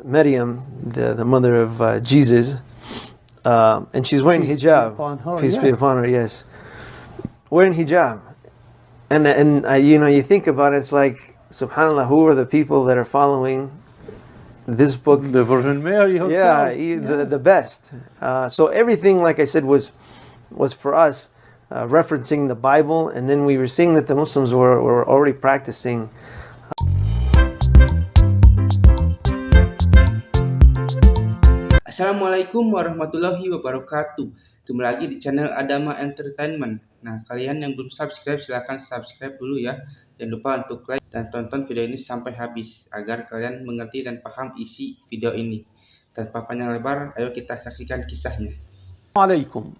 Maryam, the mother of Jesus, and she's wearing hijab. Peace be upon her. Yes, wearing hijab, and you think about it, it's like, subhanallah, who are the people that are following this book? The Virgin Mary herself. The best. So everything, like I said, was for us referencing the Bible, and then we were seeing that the Muslims were already practicing. Assalamualaikum warahmatullahi wabarakatuh. Kembali lagi di channel Adama Entertainment. Nah, kalian yang belum subscribe silahkan subscribe dulu ya. Jangan lupa untuk like dan tonton video ini sampai habis agar kalian mengerti dan paham isi video ini. Tanpa panjang lebar, ayo kita saksikan kisahnya. Assalamualaikum.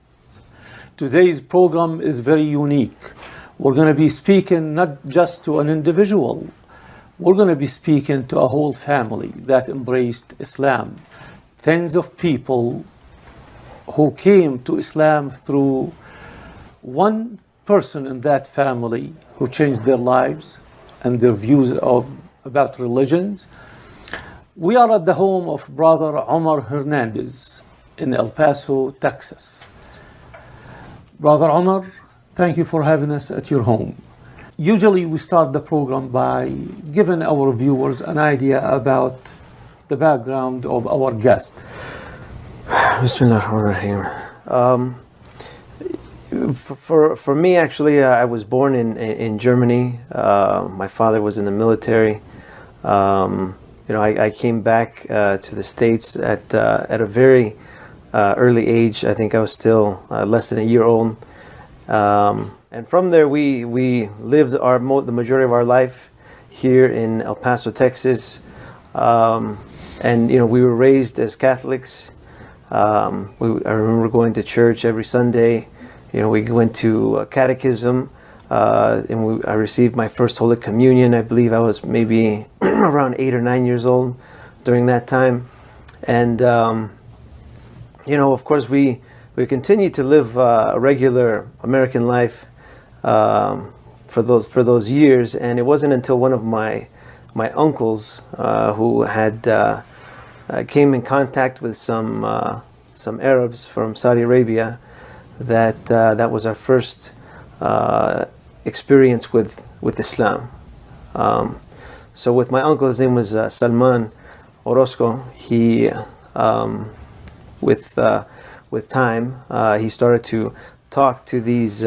Today's program is very unique. We're going to be speaking not just to an individual. We're going to be speaking to a whole family that embraced Islam. Tens of people who came to Islam through one person in that family who changed their lives and their views about religions. We are at the home of Brother Omar Hernandez in El Paso, Texas. Brother Omar, thank you for having us at your home. Usually we start the program by giving our viewers an idea about the background of our guest. Bismillahirrahmanirrahim. For me, actually, I was born in Germany. My father was in the military. I came back to the States at a very early age. I think I was still less than a year old. And from there, we lived the majority of our life here in El Paso, Texas. And we were raised as Catholics. I remember going to church every Sunday. We went to catechism, and I received my first Holy Communion. I believe I was maybe around 8 or 9 years old during that time. And of course, we continued to live a regular American life for those years. And it wasn't until one of my uncles who had came in contact with some Arabs from Saudi Arabia that was our first experience with Islam. So with my uncle, his name was Salman Orozco. He with time he started to talk to these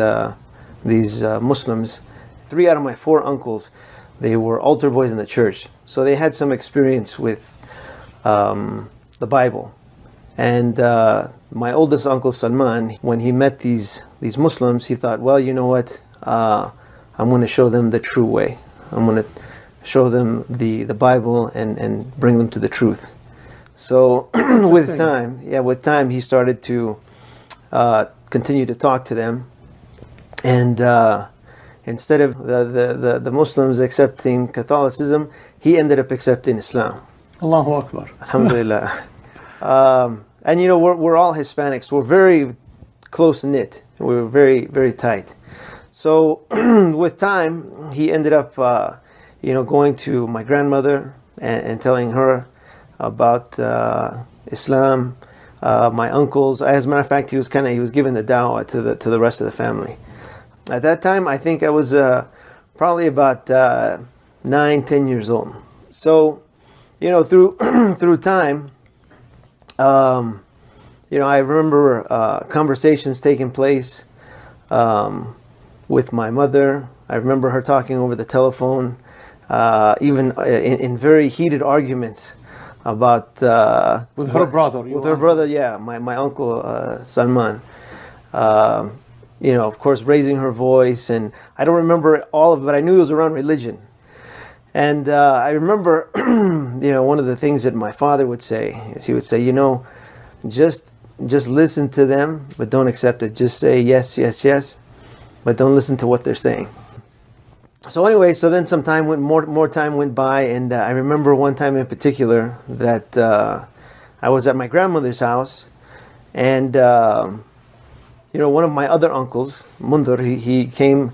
Muslims. 3 out of my 4 uncles, they were altar boys in the church, so they had some experience with the Bible. And my oldest uncle Salman, when he met these Muslims, he thought, well, you know what? I'm going to show them the true way. I'm going to show them the Bible and bring them to the truth. So with time, he started to continue to talk to them, and instead of the Muslims accepting Catholicism, he ended up accepting Islam. Allahu Akbar. Alhamdulillah. And we're all Hispanics. We're very close knit. We're very, very tight. So with time, he ended up going to my grandmother and telling her about Islam. My uncles, as a matter of fact, he was giving the dawah to the rest of the family. At that time, I think I was probably about 9-10 years old. So through time, I remember conversations taking place with my mother. I remember her talking over the telephone, even in very heated arguments about with her brother. Her brother, yeah, my uncle Salman. Of course, raising her voice, and I don't remember all of it, but I knew it was around religion. And I remember, one of the things that my father would say is he would say, just listen to them, but don't accept it. Just say yes, yes, yes, but don't listen to what they're saying. So anyway, then some time more time went by, and I remember one time in particular that I was at my grandmother's house, and one of my other uncles, Mundur, he came.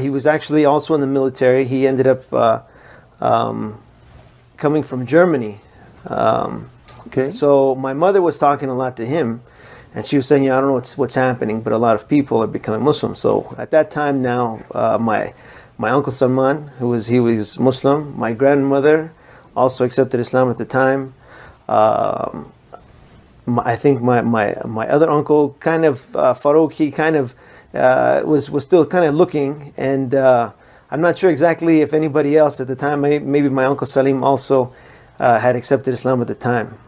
He was actually also in the military. He ended up coming from Germany Okay. So my mother was talking a lot to him, and she was saying, I don't know what's happening, but a lot of people are becoming Muslim. So at that time now, my uncle Salman, he was Muslim. My grandmother also accepted Islam at the time. I think my other uncle, kind of Farouk, he kind of was still kind of looking, and I'm not sure exactly if anybody else at the time. Maybe my uncle Salim also had accepted Islam at the time.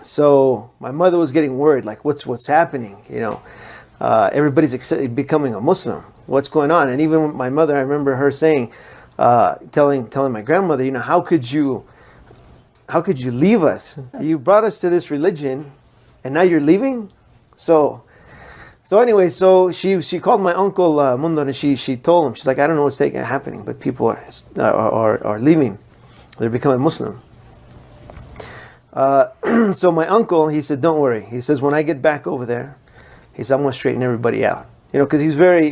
So my mother was getting worried, like what's happening? Everybody's becoming a Muslim. What's going on? And even my mother, I remember her saying, telling my grandmother, how could you leave us? You brought us to this religion, and now you're leaving. So anyway, so she called my uncle Mundar, and she told him, she's like, I don't know what's happening, but people are leaving. They're becoming Muslim. So my uncle, he said, don't worry. He says, when I get back over there, he said, I'm going to straighten everybody out. Because he's very,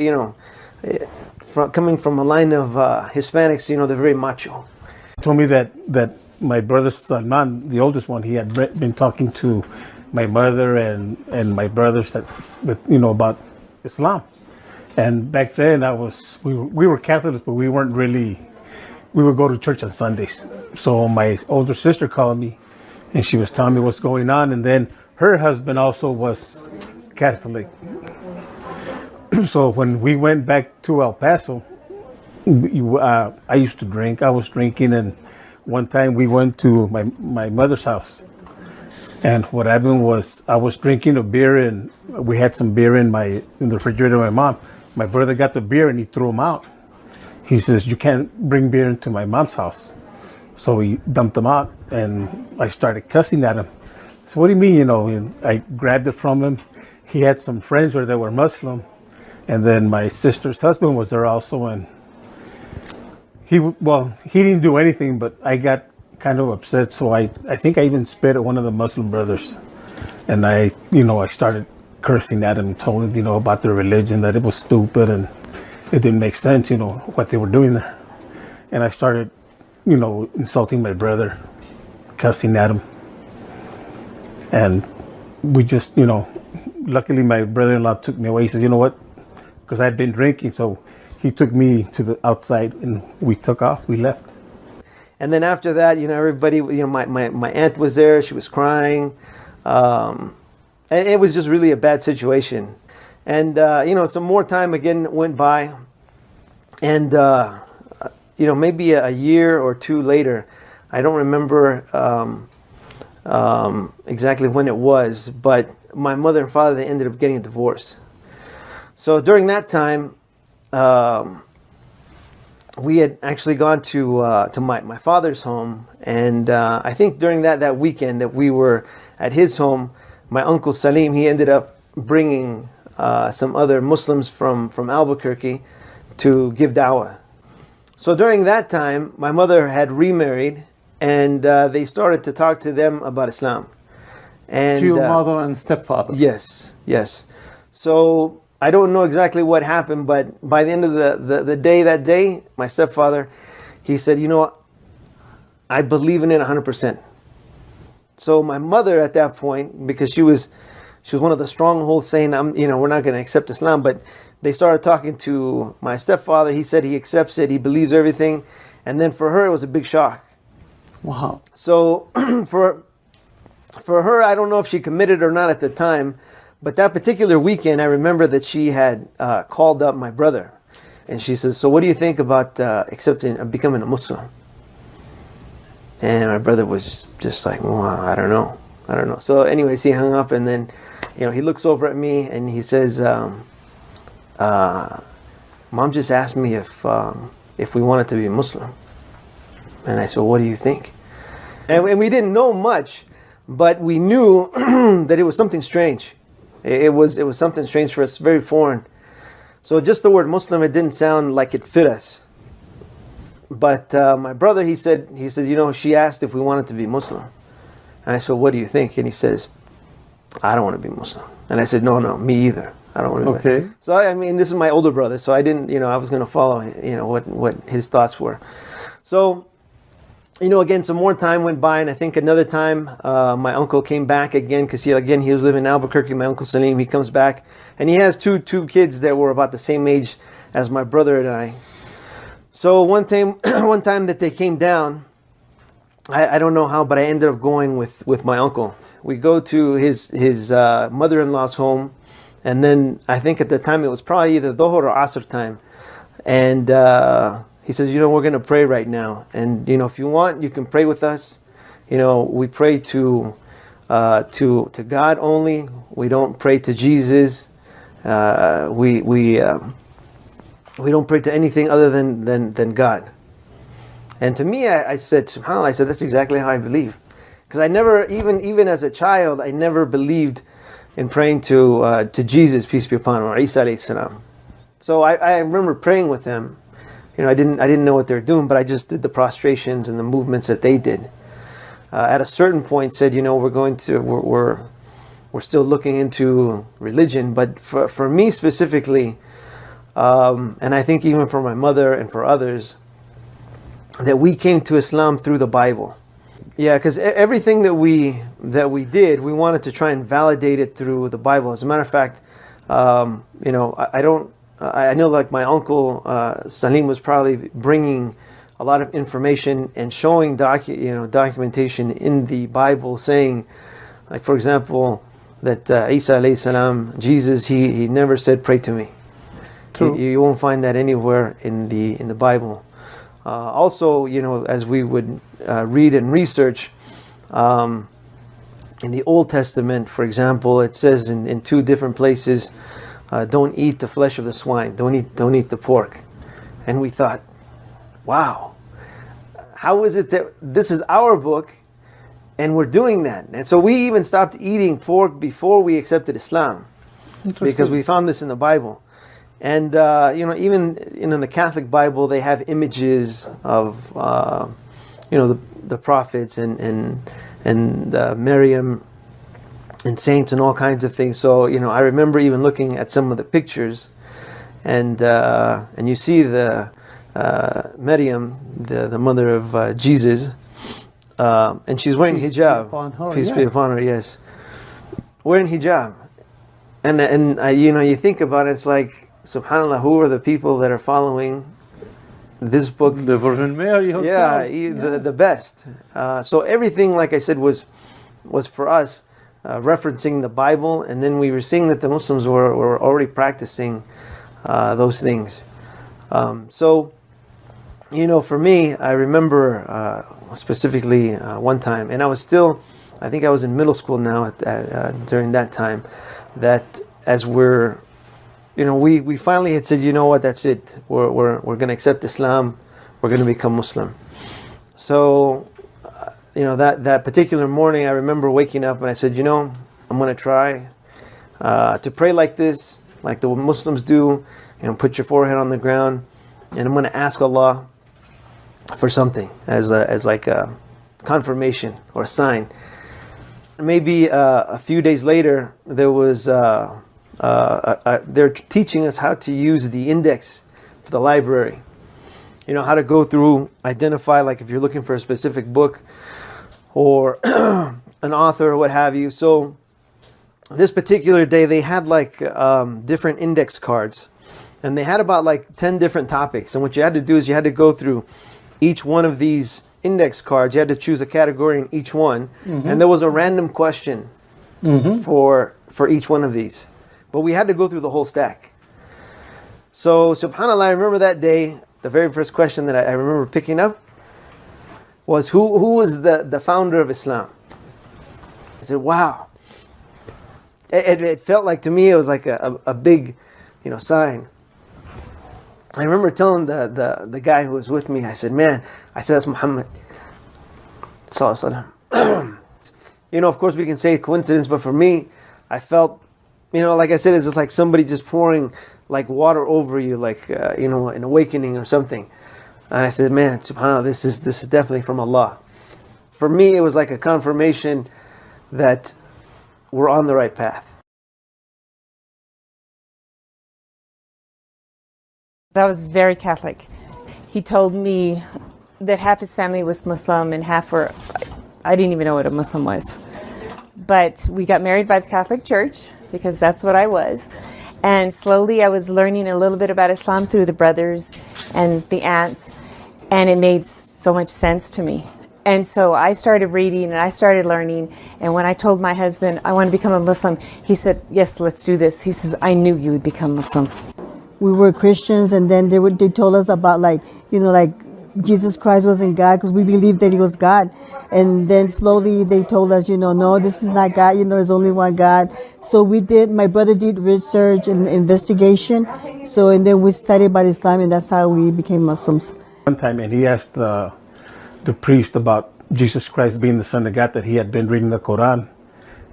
coming from a line of Hispanics, they're very macho. He told me that my brother Salman, the oldest one, he had been talking to my mother and my brothers about Islam. And back then we were Catholics, but we weren't really, we would go to church on Sundays. So my older sister called me, and she was telling me what's going on. And then her husband also was Catholic. So when we went back to El Paso, I used to drink. I was drinking, and one time we went to my mother's house. And what happened was I was drinking a beer, and we had some beer in the refrigerator of my mom. My brother got the beer and he threw them out. He says, you can't bring beer into my mom's house. So he dumped them out, and I started cussing at him. So what do you mean, And I grabbed it from him. He had some friends there that were Muslim. And then my sister's husband was there also. And he didn't do anything, but I got kind of upset. So I think I even spit at one of the Muslim brothers. And I started cursing at him and told him, about their religion, that it was stupid and it didn't make sense, what they were doing there. And I started insulting my brother, cussing at him. And we just, luckily my brother-in-law took me away. He says, you know what? Because I'd been drinking. So he took me to the outside and we took off. We left. And then after that, everybody, my aunt was there. She was crying. And it was just really a bad situation. And, some more time again went by. And, maybe a year or two later, I don't remember exactly when it was, but my mother and father, they ended up getting a divorce. So during that time, we had actually gone to my father's home, and I think during that weekend that we were at his home, my uncle Salim, he ended up bringing some other Muslims from Albuquerque to give dawah. So during that time, my mother had remarried, and they started to talk to them about Islam. And to your mother and stepfather? Yes. So I don't know exactly what happened, but by the end of the day, that day, my stepfather, he said, I believe in it 100%. So my mother at that point, because she was one of the strongholds saying, we're not going to accept Islam, but they started talking to my stepfather. He said he accepts it, he believes everything. And then for her, it was a big shock. Wow. So for her, I don't know if she committed or not at the time, but that particular weekend, I remember that she had called up my brother. And she says, so what do you think about becoming a Muslim? And my brother was just like, well, I don't know. So anyways, he hung up, and then, he looks over at me and he says, Mom just asked me if we wanted to be a Muslim. And I said, what do you think? And we didn't know much, but we knew that it was something strange. It was something strange for us, very foreign. So just the word Muslim, it didn't sound like it fit us. But my brother, he said, she asked if we wanted to be Muslim. And I said, what do you think? And he says, I don't want to be Muslim. And I said, no, me either. I don't want to be. Okay. So this is my older brother, so I didn't, I was going to follow, what his thoughts were. So again, some more time went by, and I think another time my uncle came back again, because he was living in Albuquerque. My uncle Salim, he comes back, and he has two kids that were about the same age as my brother and I. So one time that they came down, I don't know how, but I ended up going with my uncle. We go to his mother-in-law's home, and then I think at the time it was probably either Dhuhr or Asr time, and he says, we're going to pray right now, and if you want, you can pray with us. We pray to God only. We don't pray to Jesus. We don't pray to anything other than God. And to me, I said, SubhanAllah, that's exactly how I believe. Because I never, even as a child, I never believed in praying to Jesus, peace be upon him, or Isa alayhi salam. So I remember praying with them. I didn't know what they were doing, but I just did the prostrations and the movements that they did. At a certain point, said, we're still looking into religion, but for me specifically, and I think even for my mother and for others, that we came to Islam through the Bible. Yeah, because everything that we did, we wanted to try and validate it through the Bible. As a matter of fact, I know like my uncle Salim was probably bringing a lot of information and showing documentation in the Bible, saying, like for example, that Isa alayhi salam, Jesus, he never said pray to me. True. You won't find that anywhere in the Bible. Also, as we would read and research, in the Old Testament, for example, it says in two different places, don't eat the flesh of the swine, don't eat the pork. And we thought, wow, how is it that this is our book and we're doing that? And so we even stopped eating pork before we accepted Islam, because we found this in the Bible. And even in the Catholic Bible, they have images of the prophets and Maryam and saints and all kinds of things. So I remember even looking at some of the pictures, and you see the Maryam, the mother of Jesus, and she's wearing hijab. Peace be upon her. Yes, wearing hijab, and you think about it, it's like, SubhanAllah, who are the people that are following this book? The Virgin Mary herself. Yeah, the best. So everything, like I said, was for us referencing the Bible, and then we were seeing that the Muslims were already practicing those things. So, for me, I remember specifically one time, and I think I was in middle school now during that time, that as we finally had said, that's it. We're going to accept Islam. We're going to become Muslim. So, that particular morning, I remember waking up and I said, I'm going to try to pray like this, like the Muslims do. Put your forehead on the ground, and I'm going to ask Allah for something as like a confirmation or a sign. Maybe a few days later, there was. They're teaching us how to use the index for the library. How to go through, identify, like if you're looking for a specific book or an author or what have you. So this particular day, they had like different index cards, and they had about like 10 different topics. And what you had to do is you had to go through each one of these index cards. You had to choose a category in each one, and there was a random question for each one of these. But we had to go through the whole stack. So, SubhanAllah, I remember that day, the very first question that I remember picking up was, who was the founder of Islam? I said, wow. It felt like, to me, it was like a big, sign. I remember telling the guy who was with me, I said, that's Muhammad Sallallahu Alaihi Wasallam. Of course we can say coincidence, but for me, I felt, like I said, it's just like somebody just pouring like water over you, like, an awakening or something. And I said, SubhanAllah, this is definitely from Allah. For me, it was like a confirmation that we're on the right path. That was very Catholic. He told me that half his family was Muslim and half were, I didn't even know what a Muslim was. But we got married by the Catholic Church because that's what I was. And slowly I was learning a little bit about Islam through the brothers and the aunts, and it made so much sense to me. And so I started reading and I started learning. And when I told my husband I want to become a Muslim, he said, yes, let's do this. He says, I knew you would become Muslim. We were Christians, and then they told us about like Jesus Christ wasn't God because we believed that he was God. And then slowly they told us, no, this is not God, there's only one God. So my brother did research and investigation. So, and then we studied about Islam, and that's how we became Muslims. One time, and he asked the priest about Jesus Christ being the Son of God, that he had been reading the Quran,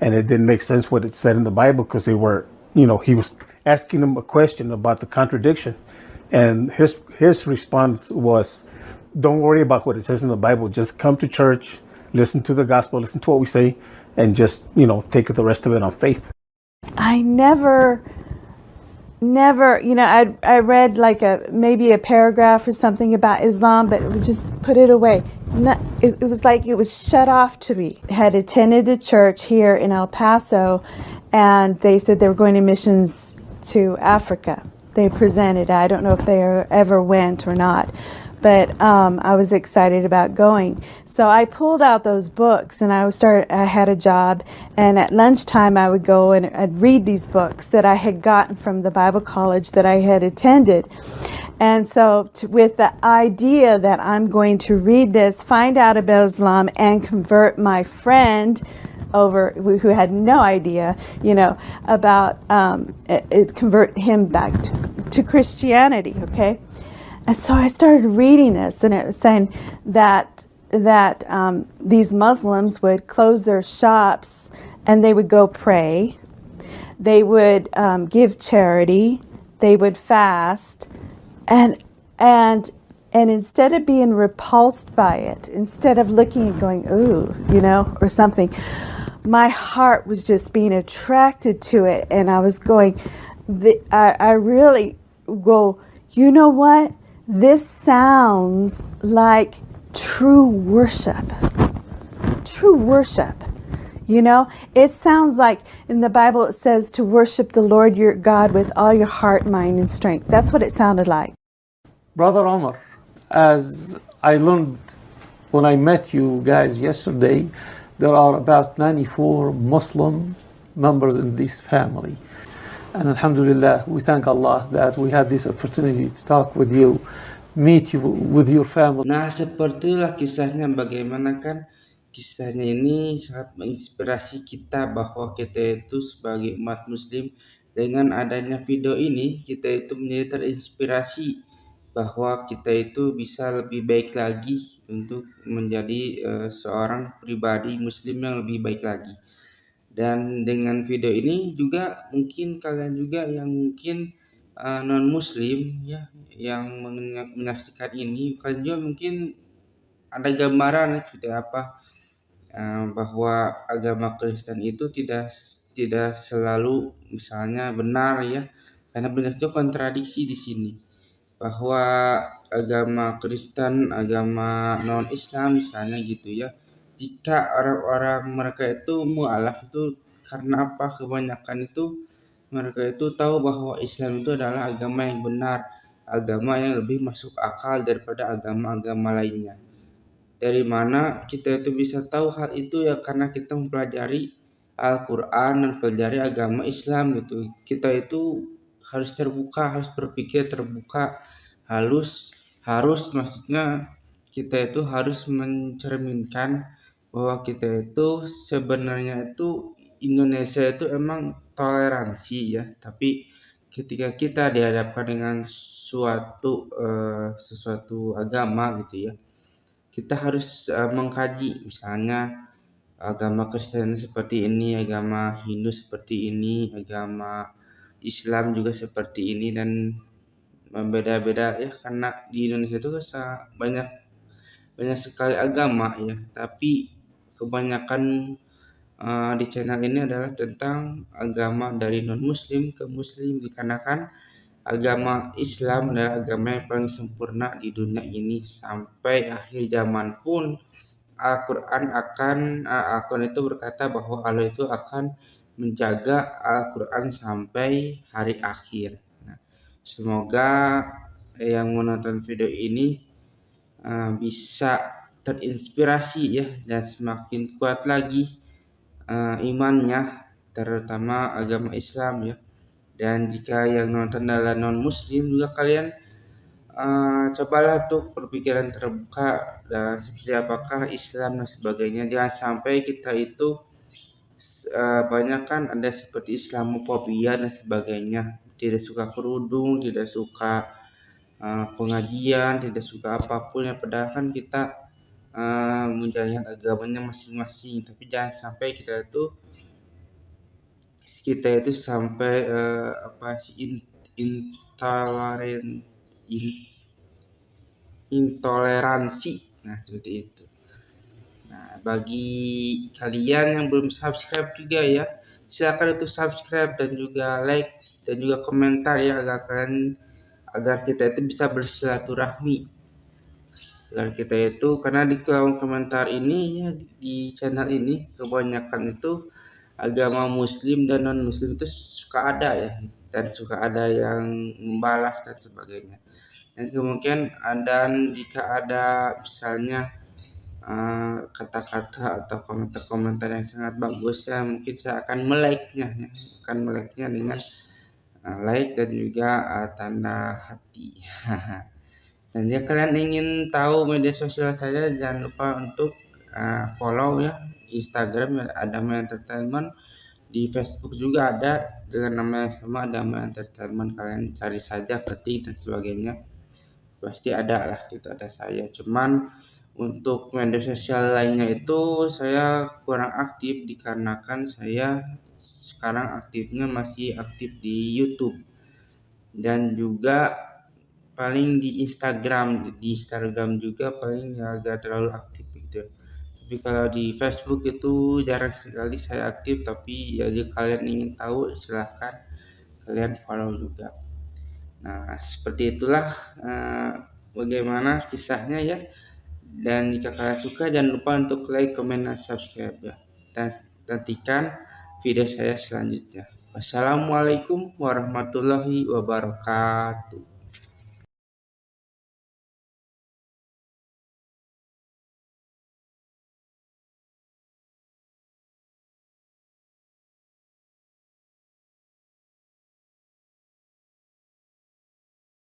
and it didn't make sense what it said in the Bible because they were, he was asking him a question about the contradiction. And his response was, don't worry about what it says in the Bible. Just come to church, listen to the gospel, listen to what we say, and just, take the rest of it on faith. I never, I read like maybe a paragraph or something about Islam, but we just put it away. It was like it was shut off to me. I had attended a church here in El Paso, and they said they were going to missions to Africa. They presented. I don't know if they ever went or not, but I was excited about going. So I pulled out those books, and I had a job, and at lunchtime I would go and I'd read these books that I had gotten from the Bible college that I had attended. And so with the idea that I'm going to read this, find out about Islam, and convert my friend who had no idea, about convert him back to Christianity, okay? And so I started reading this, and it was saying that these Muslims would close their shops and they would go pray. They would give charity. They would fast, and instead of being repulsed by it, instead of looking and going, ooh, or something, my heart was just being attracted to it, and I was going, I really go, you know what? This sounds like true worship. True worship. It sounds like in the Bible it says to worship the Lord your God with all your heart, mind, and strength. That's what it sounded like. Brother Omar, as I learned when I met you guys yesterday, there are about 94 Muslim members in this family. And Alhamdulillah, we thank Allah that we had this opportunity to talk with you, meet you with your family. Nah, sepertilah kisahnya, bagaimana kan kisahnya ini sangat menginspirasi kita bahwa kita itu sebagai umat muslim, dengan adanya video ini kita itu menjadi terinspirasi bahwa kita itu bisa lebih baik lagi untuk menjadi seorang pribadi muslim yang lebih baik lagi. Dan dengan video ini juga mungkin kalian juga yang mungkin non muslim ya, yang menyaksikan ini, kalian juga mungkin ada gambaran seperti apa bahwa agama Kristen itu tidak selalu misalnya benar ya, karena banyak juga kontradiksi di sini, bahwa agama Kristen, agama non Islam misalnya gitu ya, jika orang-orang mereka itu mualaf itu karena apa, kebanyakan itu mereka itu tahu bahwa Islam itu adalah agama yang benar, agama yang lebih masuk akal daripada agama-agama lainnya. Dari mana kita itu bisa tahu hal itu ya, karena kita mempelajari Al-Quran dan mempelajari agama Islam gitu. Kita itu harus terbuka, harus berpikir terbuka, harus maksudnya kita itu harus mencerminkan bahwa kita itu sebenarnya itu Indonesia itu emang toleransi ya, tapi ketika kita dihadapkan dengan sesuatu agama gitu ya, kita harus mengkaji, misalnya agama Kristen seperti ini, agama Hindu seperti ini, agama Islam juga seperti ini, dan beda-beda ya, karena di Indonesia itu banyak sekali agama ya, tapi kebanyakan di channel ini adalah tentang agama dari non muslim ke muslim, dikarenakan agama Islam adalah agama yang paling sempurna di dunia ini. Sampai akhir zaman pun Al-Quran itu berkata bahwa Allah itu akan menjaga Al-Quran sampai hari akhir. Nah, semoga yang menonton video ini bisa terinspirasi ya, dan semakin kuat lagi imannya, terutama agama Islam ya. Dan jika yang nonton adalah non muslim juga, kalian cobalah untuk berpikiran terbuka dan seperti apakah Islam dan sebagainya. Jangan sampai kita itu banyak kan ada seperti Islamofobia dan sebagainya, tidak suka kerudung, tidak suka pengajian, tidak suka apapun yang padahal kan kita menjalankan agamanya masing-masing. Tapi jangan sampai kita itu sampai intoleransi. Nah, seperti itu. Nah, bagi kalian yang belum subscribe juga ya, silakan untuk subscribe dan juga like dan juga komentar ya, agar kita itu bisa bersilaturahmi. Agar kita itu, karena di kolom komentar ini ya, di channel ini kebanyakan itu agama muslim dan non muslim itu suka ada ya, dan suka ada yang membalas dan sebagainya. Dan kemungkinan jika ada misalnya kata-kata atau komentar-komentar yang sangat bagus ya, mungkin saya akan melike-nya dengan like dan juga tanda hati. Dan jika kalian ingin tahu media sosial saya, jangan lupa untuk follow ya Instagram ya, Diambil Entertainment. Di Facebook juga ada dengan nama yang sama, Diambil Entertainment. Kalian cari saja, ketik dan sebagainya, pasti ada lah, gitu ada saya. Cuman untuk media sosial lainnya itu saya kurang aktif, dikarenakan saya sekarang aktifnya masih aktif di YouTube dan juga paling di Instagram juga paling agak terlalu aktif gitu. Tapi kalau di Facebook itu jarang sekali saya aktif. Tapi ya, jika kalian ingin tahu silahkan kalian follow juga. Nah, seperti itulah bagaimana kisahnya ya. Dan jika kalian suka, jangan lupa untuk like, comment, dan subscribe ya. Dan nantikan video saya selanjutnya. Wassalamualaikum warahmatullahi wabarakatuh.